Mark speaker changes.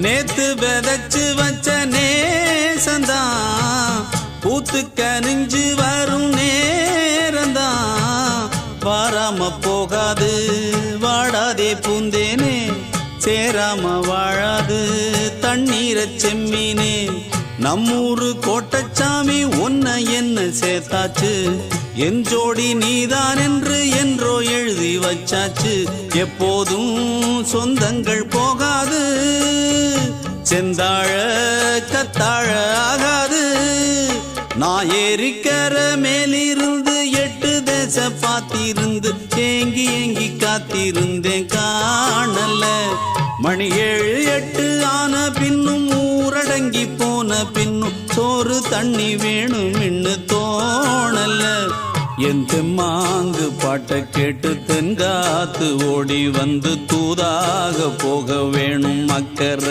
Speaker 1: நேத்து விதைச்சு வச்ச நேசந்தான் பூத்து கனிஞ்சு வரும் நேரந்தான். வாராம போகாது வாடாதே பூந்தேனே, சேராம வாழாது தண்ணீரை செம்மீனே. நம்மூரு கோட்டச்சாமி உன்னை என்ன சேர்த்தாச்சு, என் ஜோடி நீதான் என்று என்றோ எழுதி வச்சாச்சு. எப்போதும் சொந்தங்கள் போகாது, செந்தாழ கத்தாழ ஆகாது. நான் ஏறிக்கர மேலிருந்து 8 தேச பார்த்திருந்து ஏங்கி ஏங்கி காத்திருந்தேன் காணல. மணி 7 8 ஆன பின்னும் ஊரடங்கி போன பின்னும் சோறு தண்ணி வேணும் இன்னு தோணல. என் தெம்மாங்கு பாட்டை கேட்டு தென்காத்து ஓடி வந்து தூதாக போக வேணும் அக்கறை.